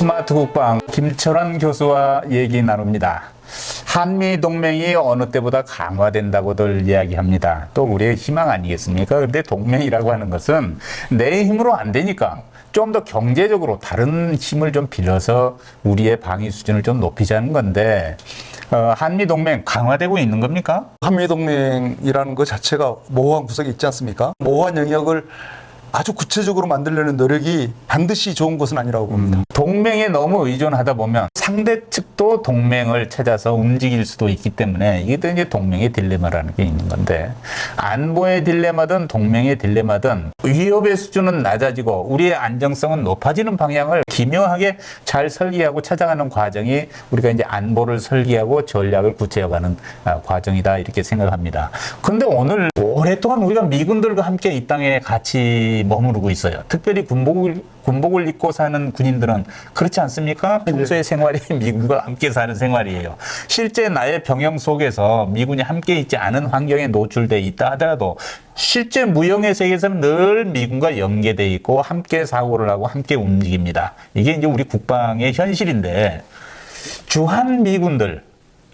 스마트 국방 김철환 교수와 얘기 나눕니다. 한미 동맹이 어느 때보다 강화된다고들 이야기합니다. 또 우리의 희망 아니겠습니까? 근데 동맹이라고 하는 것은 내 힘으로 안 되니까 좀 더 경제적으로 다른 힘을 좀 빌려서 우리의 방위 수준을 좀 높이자는 건데, 한미 동맹 강화되고 있는 겁니까? 한미 동맹이라는 것 자체가 모호한 구석이 있지 않습니까? 모호한 영역을 아주 구체적으로 만들려는 노력이 반드시 좋은 것은 아니라고 봅니다. 동맹에 너무 의존하다 보면 상대 측도 동맹을 찾아서 움직일 수도 있기 때문에 이게 또 이제 동맹의 딜레마라는 게 있는 건데, 안보의 딜레마든 동맹의 딜레마든 위협의 수준은 낮아지고 우리의 안정성은 높아지는 방향을 기묘하게 잘 설계하고 찾아가는 과정이 우리가 이제 안보를 설계하고 전략을 구체화하는 과정이다, 이렇게 생각합니다. 근데 오늘 오랫동안 우리가 미군들과 함께 이 땅에 같이 머무르고 있어요. 특별히 군복을 입고 사는 군인들은 그렇지 않습니까? 평소의 생활이 미군과 함께 사는 생활이에요. 실제 나의 병영 속에서 미군이 함께 있지 않은 환경에 노출돼 있다 하더라도 실제 무영의 세계에서는 늘 미군과 연계돼 있고 함께 사고를 하고 함께 움직입니다. 이게 이제 우리 국방의 현실인데, 주한 미군들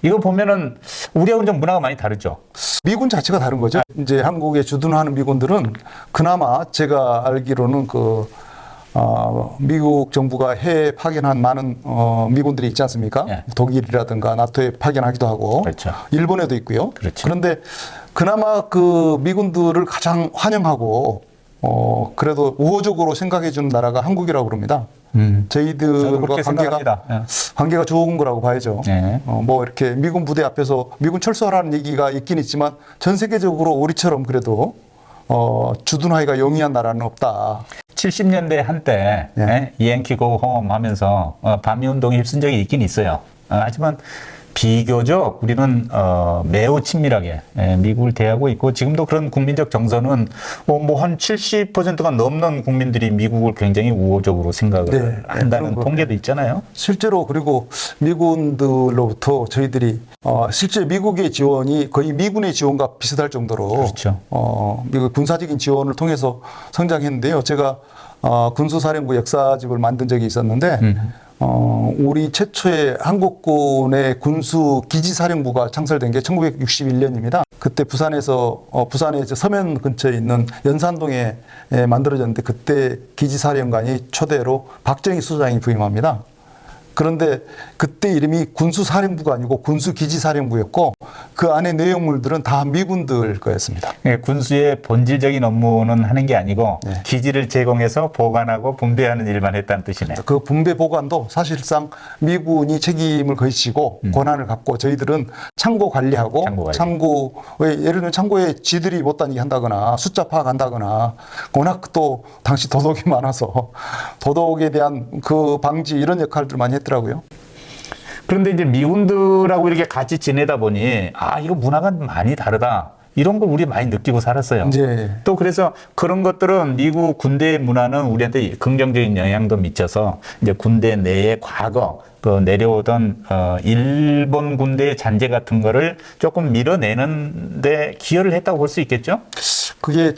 이거 보면은 우리하고는 좀 문화가 많이 다르죠. 미군 자체가 다른 거죠. 이제 한국에 주둔하는 미군들은 그나마 제가 알기로는 미국 정부가 해외에 파견한 많은 미군들이 있지 않습니까? 예. 독일이라든가 나토에 파견하기도 하고, 그렇죠. 일본에도 있고요. 그렇죠. 그런데 그나마 그 미군들을 가장 환영하고 그래도 우호적으로 생각해 주는 나라가 한국이라고 그럽니다. 저희들과 관계가 좋은 거라고 봐야죠. 네. 뭐 이렇게 미군 부대 앞에서 미군 철수하라는 얘기가 있긴 있지만 전 세계적으로 우리처럼 그래도 주둔하기가 용이한 나라는 없다. 70년대 한때 Yankee Go Home 하면서 반미 운동에 휩쓴 적이 있긴 있어요. 하지만 비교적 우리는 매우 친밀하게 미국을 대하고 있고, 지금도 그런 국민적 정서는 뭐 한 70%가 넘는 국민들이 미국을 굉장히 우호적으로 생각을 한다는 통계도 있잖아요. 실제로 그리고 미군들로부터 저희들이 실제 미국의 지원이 거의 미군의 지원과 비슷할 정도로, 그렇죠. 미국 군사적인 지원을 통해서 성장했는데요. 제가 군수사령부 역사집을 만든 적이 있었는데, 우리 최초의 한국군의 군수 기지사령부가 창설된 게 1961년입니다. 그때 부산의 서면 근처에 있는 연산동에 만들어졌는데, 그때 기지사령관이 초대로 박정희 수장이 부임합니다. 그런데 그때 이름이 군수사령부가 아니고 군수기지사령부였고, 그 안에 내용물들은 다 미군들 거였습니다. 군수의 본질적인 업무는 하는 게 아니고 기지를 제공해서 보관하고 분배하는 일만 했다는 뜻이네요. 그 분배 보관도 사실상 미군이 책임을 거의 지고 권한을 갖고, 저희들은 창고 관리하고, 창고에 예를 들면 창고에 지들이 못 다니게 한다거나 숫자 파악한다거나, 워낙 또 당시 도둑이 많아서 도둑에 대한 그 방지, 이런 역할들을 많이 했더라고요. 그런데 이제 미군들하고 이렇게 같이 지내다 보니 이거 문화가 많이 다르다, 이런 걸 우리 많이 느끼고 살았어요. 또 그래서 그런 것들은 미국 군대의 문화는 우리한테 긍정적인 영향도 미쳐서 이제 군대 내의 과거 내려오던 일본 군대의 잔재 같은 거를 조금 밀어내는데 기여를 했다고 볼 수 있겠죠? 그게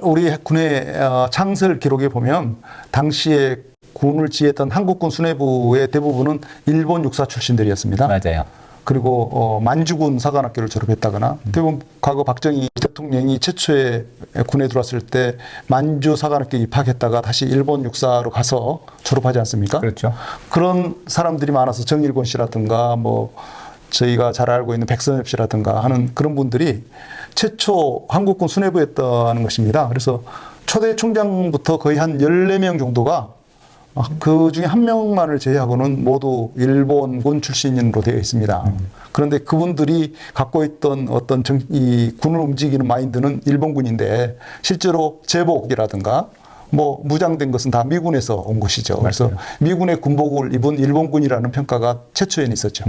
우리 군의 창설 기록에 보면 당시에 군을 지휘했던 한국군 수뇌부의 대부분은 일본 육사 출신들이었습니다. 맞아요. 그리고 만주군 사관학교를 졸업했다거나, 대부분 과거 박정희 대통령이 최초에 군에 들어왔을 때 만주 사관학교 입학했다가 다시 일본 육사로 가서 졸업하지 않습니까? 그렇죠. 그런 사람들이 많아서 정일권 씨라든가 뭐 저희가 잘 알고 있는 백선엽 씨라든가 하는 그런 분들이 최초 한국군 수뇌부였다는 것입니다. 그래서 초대 총장부터 거의 한 14명 정도가 그 중에 한 명만을 제외하고는 모두 일본군 출신으로 되어 있습니다. 그런데 그분들이 갖고 있던 어떤 이 군을 움직이는 마인드는 일본군인데, 실제로 제복이라든가 뭐 무장된 것은 다 미군에서 온 것이죠. 그래서 미군의 군복을 입은 일본군이라는 평가가 최초에는 있었죠.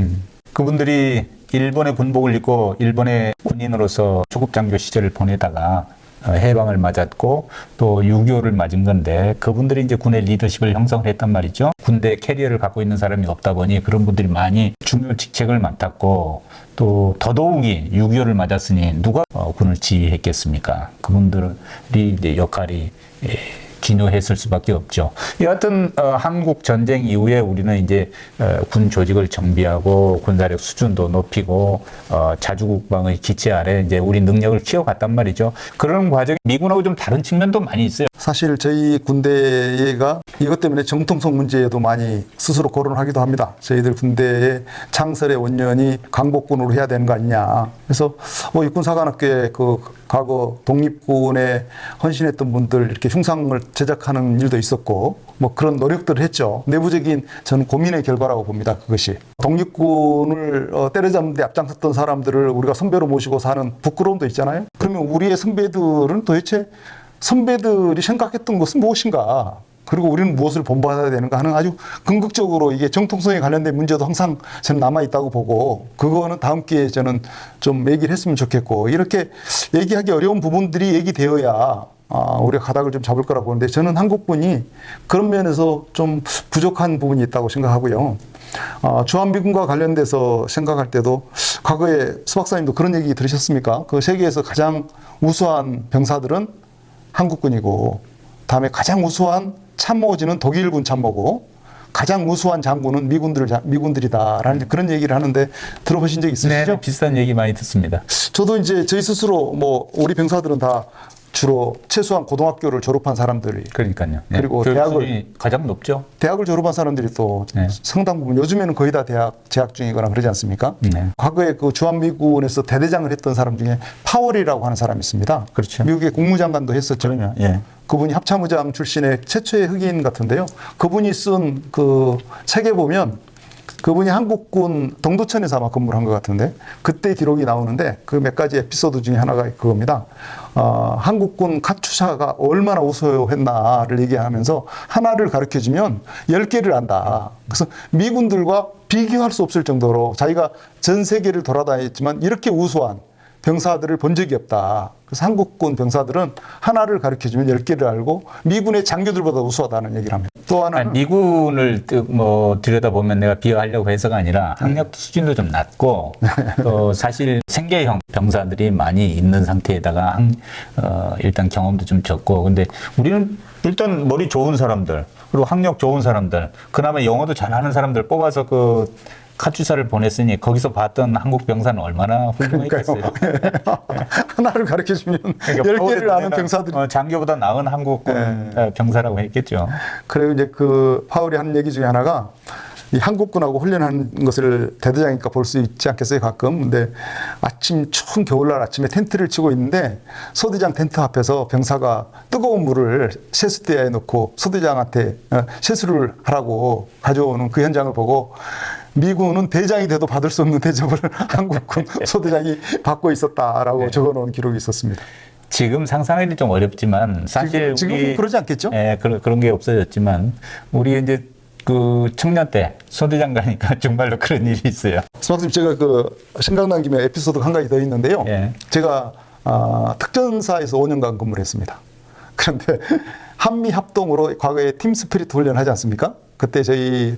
그분들이 일본의 군복을 입고 일본의 군인으로서 초급장교 시절을 보내다가 해방을 맞았고 또 6.25를 맞은 건데, 그분들이 이제 군의 리더십을 형성을 했단 말이죠. 군대 캐리어를 갖고 있는 사람이 없다 보니 그런 분들이 많이 중요 직책을 맡았고, 또 더더욱이 6.25를 맞았으니 누가 군을 지휘했겠습니까? 그분들이 이제 역할이 기여했을 수밖에 없죠. 여하튼 한국 전쟁 이후에 우리는 이제 군 조직을 정비하고 군사력 수준도 높이고 자주국방의 기체 아래 이제 우리 능력을 키워갔단 말이죠. 그런 과정이 미군하고 좀 다른 측면도 많이 있어요. 사실 저희 군대가 이것 때문에 정통성 문제에도 많이 스스로 거론하기도 합니다. 저희들 군대의 창설의 원년이 강복군으로 해야 되는 거 아니냐. 그래서 뭐 육군사관학교에 그 과거 독립군에 헌신했던 분들 이렇게 흉상을 제작하는 일도 있었고 뭐 그런 노력들을 했죠. 내부적인 저는 고민의 결과라고 봅니다. 그것이 독립군을 때려잡는 데 앞장섰던 사람들을 우리가 선배로 모시고 사는 부끄러움도 있잖아요. 그러면 우리의 선배들은 도대체 선배들이 생각했던 것은 무엇인가? 그리고 우리는 무엇을 본받아야 되는가 하는 아주 궁극적으로 이게 정통성에 관련된 문제도 항상 저는 남아있다고 보고 그거는 다음 기회에 저는 좀 얘기를 했으면 좋겠고 이렇게 얘기하기 어려운 부분들이 얘기되어야 우리가 가닥을 좀 잡을 거라고 보는데 저는 한국군이 그런 면에서 좀 부족한 부분이 있다고 생각하고요. 주한미군과 관련돼서 생각할 때도 과거에 수 박사님도 그런 얘기 들으셨습니까? 그 세계에서 가장 우수한 병사들은 한국군이고 다음에 가장 우수한 참모진은 독일군 참모고 가장 우수한 장군은 미군들이다라는 그런 얘기를 하는데 들어보신 적 있으시죠? 네, 비슷한 얘기 많이 듣습니다. 저도 이제 저희 스스로 뭐 우리 병사들은 다 주로 최소한 고등학교를 졸업한 사람들이 그러니까요. 네. 그리고 대학을 가장 높죠. 대학을 졸업한 사람들이 또 네. 상당 부분 요즘에는 거의 다 대학 재학 중이거나 그러지 않습니까? 네. 과거에 그 주한미군에서 대대장을 했던 사람 중에 파월이라고 하는 사람이 있습니다. 그렇죠. 미국의 국무장관도 했었죠. 그러면 예. 그분이 합참의장 출신의 최초의 흑인 같은데요. 그분이 쓴 그 책에 보면 그분이 한국군 동두천에서 아마 근무를 한 것 같은데 그때 기록이 나오는데 그 몇 가지 에피소드 중에 하나가 그겁니다. 한국군 카투샤가 얼마나 우수했나를 얘기하면서 하나를 가르쳐주면 10개를 안다. 그래서 미군들과 비교할 수 없을 정도로 자기가 전 세계를 돌아다녔지만 이렇게 우수한 병사들을 본 적이 없다. 그래서 한국군 병사들은 하나를 가르쳐주면 10개를 알고 미군의 장교들보다 우수하다는 얘기를 합니다. 또 하나는 미군을 뭐 들여다보면 내가 비하하려고 해서가 아니라 학력 수준도 좀 낮고 또 사실 생계형 병사들이 많이 있는 상태에다가 일단 경험도 좀 적고 근데 우리는 일단 머리 좋은 사람들 그리고 학력 좋은 사람들 그나마 영어도 잘하는 사람들 뽑아서 그 카투사를 보냈으니 거기서 봤던 한국 병사는 얼마나 훌륭했겠어요. 하나를 가르쳐주면 그러니까 10개를 아는 병사들이 장교보다 나은 한국군 병사라고 했겠죠. 그리고 이제 그 파울이 하는 얘기 중에 하나가 이 한국군하고 훈련하는 것을 대대장이니까 볼 수 있지 않겠어요 가끔. 근데 아침 추운 겨울날 아침에 텐트를 치고 있는데 소대장 텐트 앞에서 병사가 뜨거운 물을 세수대야에 넣고 소대장한테 세수를 하라고 가져오는 그 현장을 보고 미군은 대장이 돼도 받을 수 없는 대접을 한국군 소대장이 받고 있었다라고 적어놓은 기록이 있었습니다. 지금 상상하기 좀 어렵지만 사실 지금 그러지 않겠죠? 예, 그런 게 없어졌지만 우리 이제 그 청년 때 소대장 가니까 정말로 그런 일이 있어요. 수박님 제가 그 생각난 김에 에피소드가 한 가지 더 있는데요. 예. 제가 특전사에서 5년간 근무를 했습니다. 그런데 한미 합동으로 과거에 팀 스피릿 훈련 하지 않습니까? 그때 저희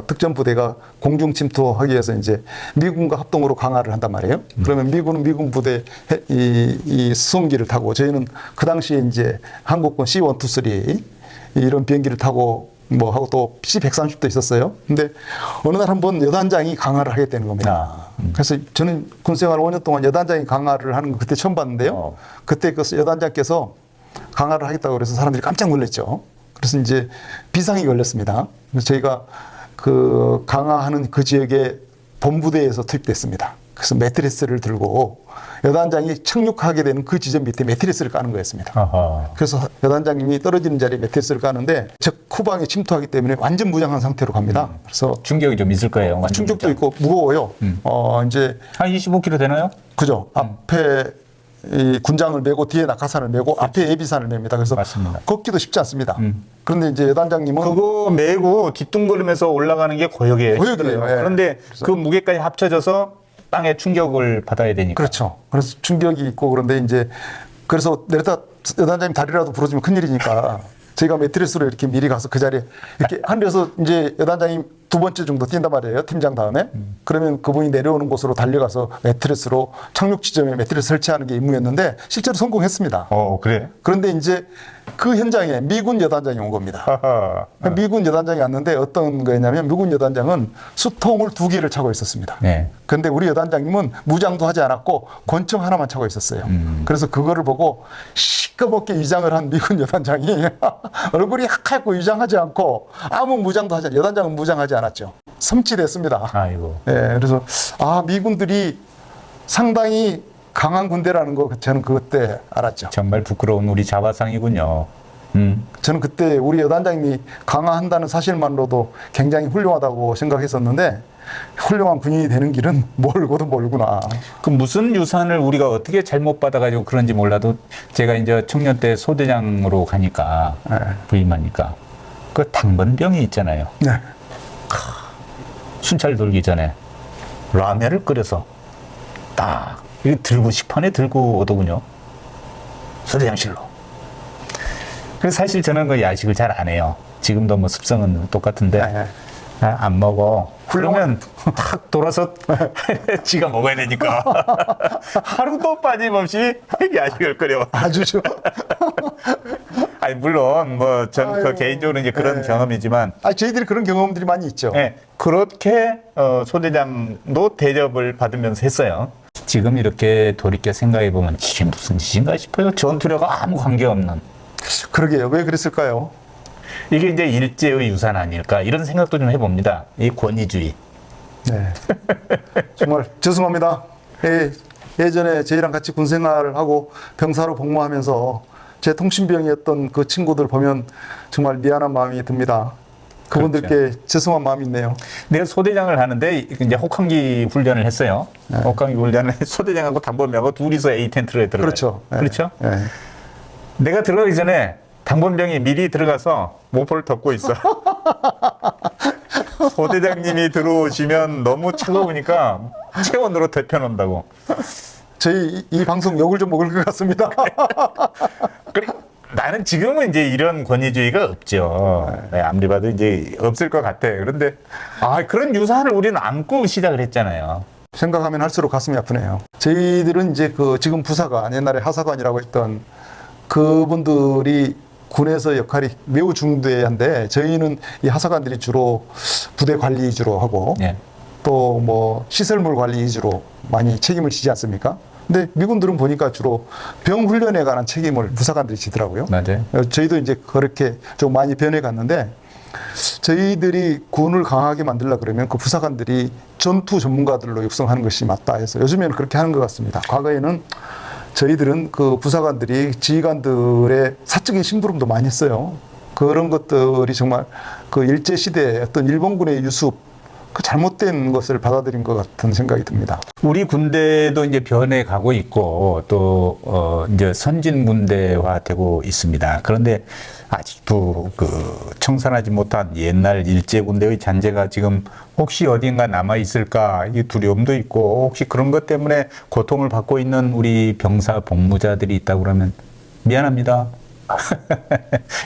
특전부대가 공중 침투하기 위해서 이제 미군과 합동으로 강화를 한단 말이에요. 그러면 미군은 미군 부대 이 수송기를 타고 저희는 그 당시에 이제 한국군 C-123 이런 비행기를 타고 뭐 하고 또 C-130도 있었어요. 근데 어느 날 한번 여단장이 강화를 하겠다는 겁니다. 그래서 저는 군생활 5년 동안 여단장이 강화를 하는 거 그때 처음 봤는데요. 그때 그 여단장께서 강화를 하겠다고 그래서 사람들이 깜짝 놀랐죠. 그래서 이제 비상이 걸렸습니다. 그래서 저희가 그 강화하는 그 지역에 본부대에서 투입됐습니다. 그래서 매트리스를 들고 여단장이 착륙하게 되는 그 지점 밑에 매트리스를 까는 거였습니다. 아하. 그래서 여단장님이 떨어지는 자리에 매트리스를 까는데 적 후방에 침투하기 때문에 완전 무장한 상태로 갑니다. 그래서 충격이 좀 있을 거예요. 완전 충격도 진짜. 있고 무거워요. 이제 한 25km 되나요? 그죠. 앞에 이 군장을 메고 뒤에 낙하산을 메고 앞에 예비산을 맵니다. 그래서 맞습니다. 걷기도 쉽지 않습니다. 그런데 이제 여단장님은 그거 메고 뒤뚱거리면서 올라가는 게 고역이에요. 고역이에요. 예. 그런데 그 무게까지 합쳐져서 땅에 충격을 받아야 되니까. 그렇죠. 그래서 충격이 있고 그런데 이제 그래서 내렸다 여단장님 다리라도 부러지면 큰일이니까 저희가 매트리스로 이렇게 미리 가서 그 자리에 이렇게 하늘에서 이제 여단장님 2번째 정도 뛴단 말이에요. 팀장 다음에. 그러면 그분이 내려오는 곳으로 달려가서 매트리스로 착륙 지점에 매트리스 설치하는 게 임무였는데 실제로 성공했습니다. 그래? 그런데 이제 그 현장에 미군 여단장이 온 겁니다. 하하. 미군 여단장이 왔는데 어떤 거였냐면 미군 여단장은 수통을 2개를 차고 있었습니다. 네. 근데 우리 여단장님은 무장도 하지 않았고 권총 하나만 차고 있었어요. 그래서 그거를 보고 시꺼멓게 위장을 한 미군 여단장이 얼굴이 하얗고 위장하지 않고 아무 무장도 하지 않았죠. 여단장은 무장하지 않았죠. 섬찟했습니다. 아이고. 예, 그래서 미군들이 상당히 강한 군대라는 거 저는 그때 알았죠. 정말 부끄러운 우리 자화상이군요. 저는 그때 우리 여단장님이 강화한다는 사실만으로도 굉장히 훌륭하다고 생각했었는데 훌륭한 군인이 되는 길은 멀고도 멀구나. 그 무슨 유산을 우리가 어떻게 잘못 받아가지고 그런지 몰라도 제가 이제 청년 때 소대장으로 가니까 네. 부임하니까 그 당번병이 있잖아요. 네. 순찰 돌기 전에 라면을 끓여서 딱 이거 들고 식판에 들고 오더군요. 소대장실로. 그래서 사실 저는 그 야식을 잘 안 해요. 지금도 뭐 습성은 똑같은데 네. 안 먹어. 그러면 탁 돌아서 지가 먹어야 되니까 하루도 빠짐없이 야식을 끓여. 아주 좋아. 아니 물론 뭐 전 그 아유, 개인적으로 이제 그런 네. 경험이지만 저희들이 그런 경험들이 많이 있죠. 예, 그렇게 소대장도 대접을 받으면서 했어요. 지금 이렇게 돌이켜 생각해 보면 이게 무슨 짓인가 싶어요. 전투력과 아무 관계 없는. 그러게요. 왜 그랬을까요? 이게 이제 일제의 유산 아닐까 이런 생각도 좀 해봅니다. 이 권위주의. 네. 정말 죄송합니다. 예전에 저희랑 같이 군 생활을 하고 병사로 복무하면서 제 통신병이었던 그 친구들 보면 정말 미안한 마음이 듭니다. 그분들께 그렇죠. 죄송한 마음이 있네요. 내가 소대장을 하는데 이제 혹한기 훈련을 했어요. 네. 혹한기 훈련을 소대장하고 당번병하고 둘이서 A 텐트에 들어가요. 그렇죠. 네. 그렇죠. 네. 내가 들어가기 전에 당번병이 미리 들어가서 모포를 덮고 있어. 소대장님이 들어오시면 너무 차가우니까 체온으로 데펴놓는다고. 저희 이 방송 욕을 좀 먹을 것 같습니다. 그래, 나는 지금은 이제 이런 권위주의가 없죠. 네, 아무리 봐도 이제 없을 것 같아. 그런데 그런 유산을 우리는 안고 시작을 했잖아요. 생각하면 할수록 가슴이 아프네요. 저희들은 이제 그 지금 부사관, 옛날에 하사관이라고 했던 그분들이 군에서 역할이 매우 중대한데 저희는 이 하사관들이 주로 부대 관리 위주로 하고 예. 또 뭐 시설물 관리 위주로 많이 책임을 지지 않습니까? 근데 미군들은 보니까 주로 병 훈련에 관한 책임을 부사관들이 지더라고요. 맞아요. 저희도 이제 그렇게 좀 많이 변해갔는데 저희들이 군을 강하게 만들려 그러면 그 부사관들이 전투 전문가들로 육성하는 것이 맞다 해서 요즘에는 그렇게 하는 것 같습니다. 과거에는 저희들은 그 부사관들이 지휘관들의 사적인 심부름도 많이 했어요. 그런 것들이 정말 그 일제시대의 어떤 일본군의 유습, 그 잘못된 것을 받아들인 것 같은 생각이 듭니다. 우리 군대도 이제 변해 가고 있고 또 이제 선진 군대화 되고 있습니다. 그런데 아직도 그 청산하지 못한 옛날 일제 군대의 잔재가 지금 혹시 어딘가 남아 있을까 이 두려움도 있고 혹시 그런 것 때문에 고통을 받고 있는 우리 병사 복무자들이 있다고 그러면 미안합니다.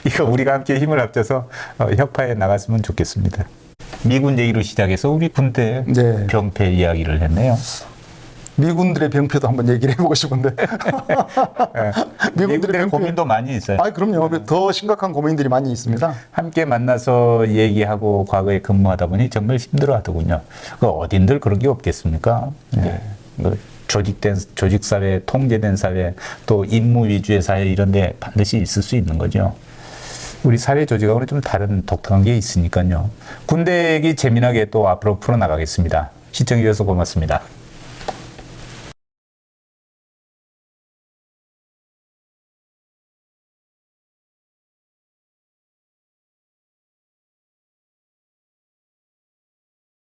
이거 우리가 함께 힘을 합쳐서 협파에 나갔으면 좋겠습니다. 미군 얘기로 시작해서 우리 군대 네. 병폐 이야기를 했네요. 미군들의 병폐도 한번 얘기를 해보고 싶은데. 미군들의 고민도 많이 있어요. 그럼요. 더 심각한 고민들이 많이 있습니다. 함께 만나서 얘기하고 과거에 근무하다 보니 정말 힘들어하더군요. 그 어딘들 그런 게 없겠습니까? 네. 뭐 조직사회, 통제된 사회, 또 임무 위주의 사회 이런 데 반드시 있을 수 있는 거죠. 우리 사회 조직하고는 좀 다른 독특한 게 있으니까요. 군대 얘기 재미나게 또 앞으로 풀어나가겠습니다. 시청해 주셔서 고맙습니다.